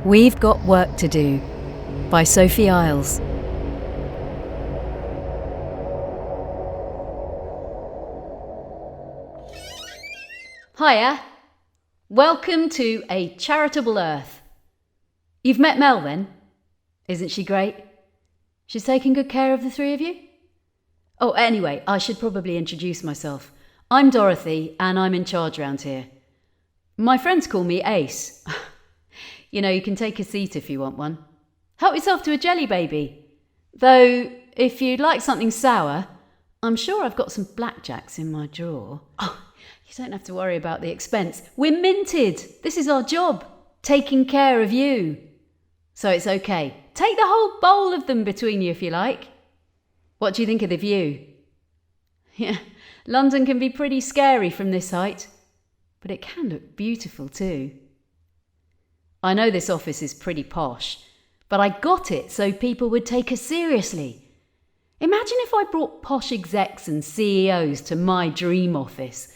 We've Got Work to Do by Sophie Iles. Hiya. Welcome to A Charitable Earth. You've met Mel then? Isn't she great? She's taking good care of the three of you? Oh, anyway, I should probably introduce myself. I'm Dorothy and I'm in charge around here. My friends call me Ace. You know, you can take a seat if you want one. Help yourself to a jelly baby. Though, if you'd like something sour, I'm sure I've got some blackjacks in my drawer. Oh, you don't have to worry about the expense. We're minted. This is our job, taking care of you. So it's okay. Take the whole bowl of them between you if you like. What do you think of the view? Yeah, London can be pretty scary from this height, but it can look beautiful too. I know this office is pretty posh, but I got it so people would take us seriously. Imagine if I brought posh execs and CEOs to my dream office.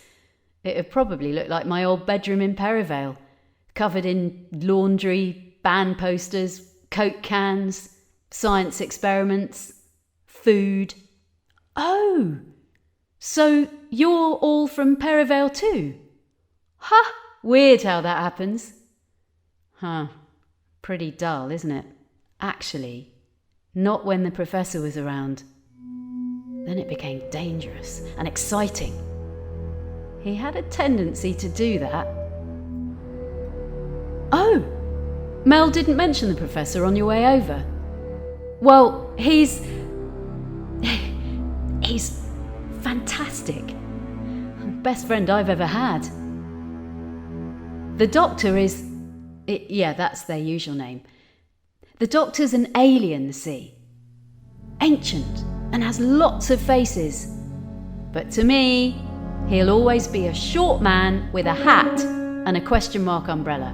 It'd probably look like my old bedroom in Perivale, covered in laundry, band posters, Coke cans, science experiments, food. Oh, so you're all from Perivale too? Ha! Weird how that happens. Huh, pretty dull, isn't it? Actually, not when the professor was around. Then it became dangerous and exciting. He had a tendency to do that. Oh, Mel didn't mention the professor on your way over. Well, he's fantastic. Best friend I've ever had. The doctor is... yeah, that's their usual name. The doctor's an alien, see? Ancient and has lots of faces. But to me, he'll always be a short man with a hat and a question mark umbrella.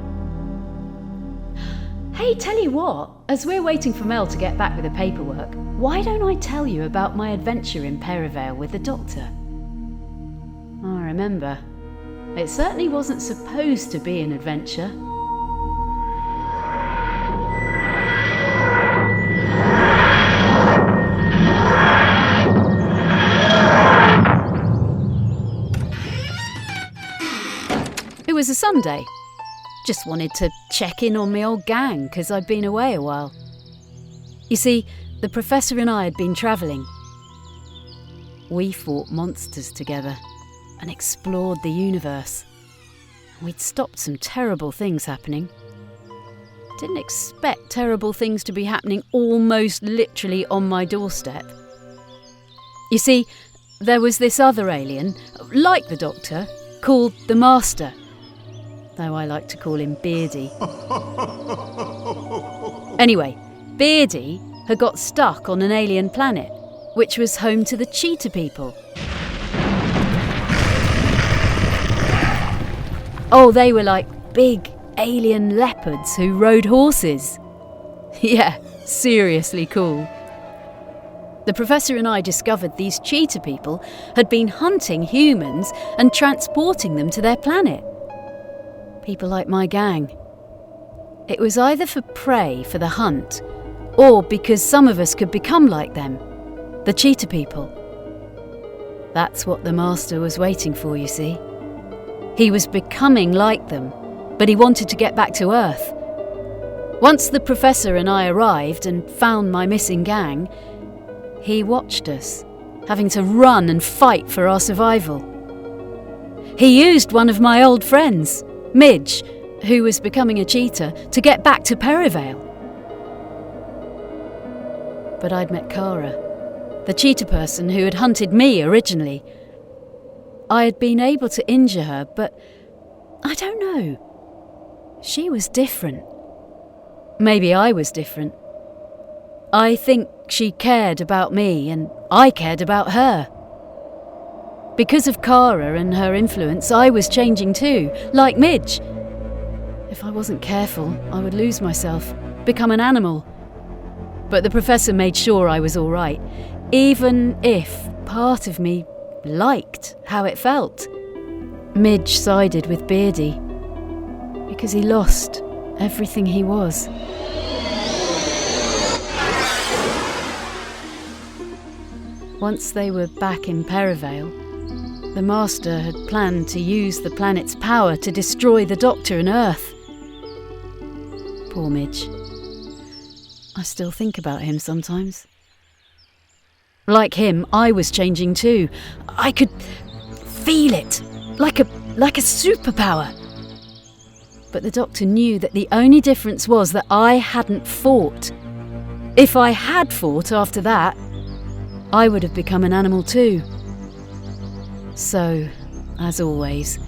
Hey, tell you what, as we're waiting for Mel to get back with the paperwork, why don't I tell you about my adventure in Perivale with the doctor? Oh, remember, it certainly wasn't supposed to be an adventure. It was a Sunday. Just wanted to check in on my old gang because I'd been away a while. You see, the professor and I had been travelling. We fought monsters together and explored the universe. We'd stopped some terrible things happening. Didn't expect terrible things to be happening almost literally on my doorstep. You see, there was this other alien, like the Doctor, called the Master. Though I like to call him Beardy. Anyway, Beardy had got stuck on an alien planet, which was home to the cheetah people. Oh, they were like big alien leopards who rode horses. Yeah, seriously cool. The professor and I discovered these cheetah people had been hunting humans and transporting them to their planet. People like my gang. It was either for prey for the hunt, or because some of us could become like them, the cheetah people. That's what the Master was waiting for, you see. He was becoming like them, but he wanted to get back to Earth. Once the professor and I arrived and found my missing gang, he watched us, having to run and fight for our survival. He used one of my old friends, Midge, who was becoming a cheetah, to get back to Perivale. But I'd met Kara, the cheetah person who had hunted me originally. I had been able to injure her, but I don't know. She was different. Maybe I was different. I think she cared about me and I cared about her. Because of Kara and her influence, I was changing too, like Midge. If I wasn't careful, I would lose myself, become an animal. But the professor made sure I was all right, even if part of me liked how it felt. Midge sided with Beardy because he lost everything he was. Once they were back in Perivale, the Master had planned to use the planet's power to destroy the Doctor and Earth. Poor Midge. I still think about him sometimes. Like him, I was changing too. I could feel it, like a superpower. But the Doctor knew that the only difference was that I hadn't fought. If I had fought after that, I would have become an animal too. So, as always,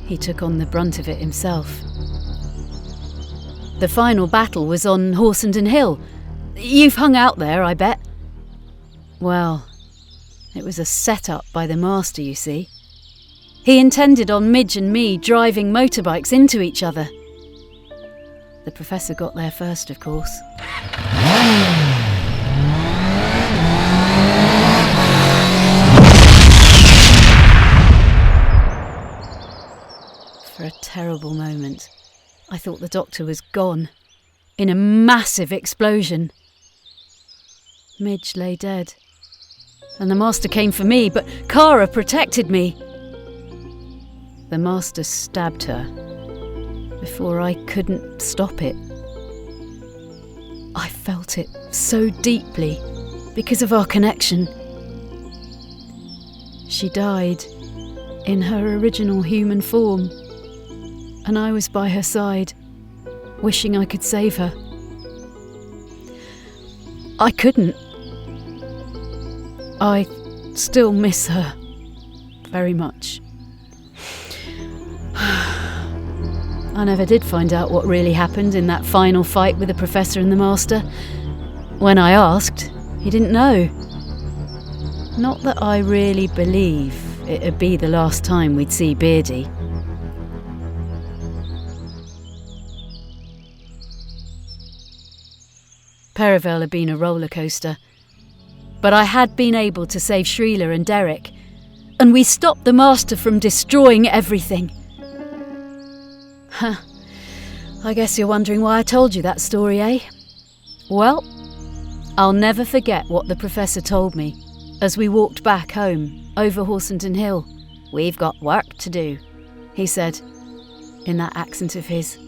he took on the brunt of it himself. The final battle was on Horsenden Hill. You've hung out there, I bet. Well, it was a set-up by the Master, you see. He intended on Midge and me driving motorbikes into each other. The Professor got there first, of course. For a terrible moment, I thought the Doctor was gone, in a massive explosion. Midge lay dead, and the Master came for me, but Kara protected me. The Master stabbed her before I couldn't stop it. I felt it so deeply because of our connection. She died in her original human form, and I was by her side, wishing I could save her. I couldn't. I still miss her very much. I never did find out what really happened in that final fight with the Professor and the Master. When I asked, he didn't know. Not that I really believe it'd be the last time we'd see Beardy. Perivale had been a roller coaster, but I had been able to save Shrila and Derek, and we stopped the Master from destroying everything. I guess you're wondering why I told you that story, eh? Well, I'll never forget what the Professor told me as we walked back home over Horsenden Hill. "We've got work to do," he said, in that accent of his.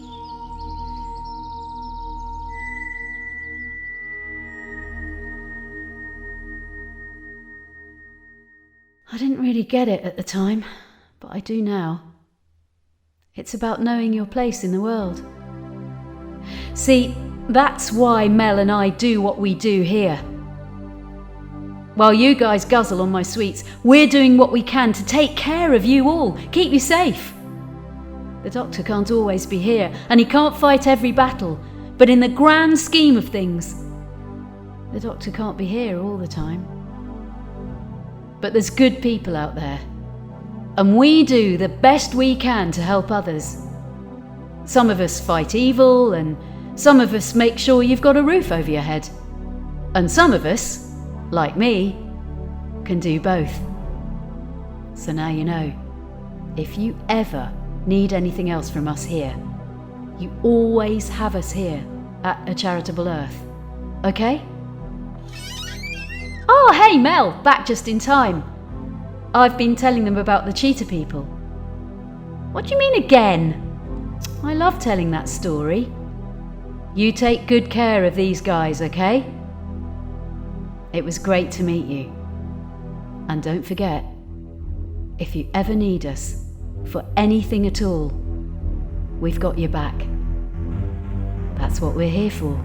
I didn't really get it at the time, but I do now. It's about knowing your place in the world. See, that's why Mel and I do what we do here. While you guys guzzle on my sweets, we're doing what we can to take care of you all, keep you safe. The Doctor can't always be here, and he can't fight every battle, but in the grand scheme of things, the Doctor can't be here all the time. But there's good people out there, and we do the best we can to help others. Some of us fight evil, and some of us make sure you've got a roof over your head. And some of us, like me, can do both. So now you know, if you ever need anything else from us here, you always have us here at A Charitable Earth, okay? Oh, hey Mel, back just in time. I've been telling them about the cheetah people. What do you mean again? I love telling that story. You take good care of these guys, okay? It was great to meet you. And don't forget, if you ever need us for anything at all, we've got your back. That's what we're here for.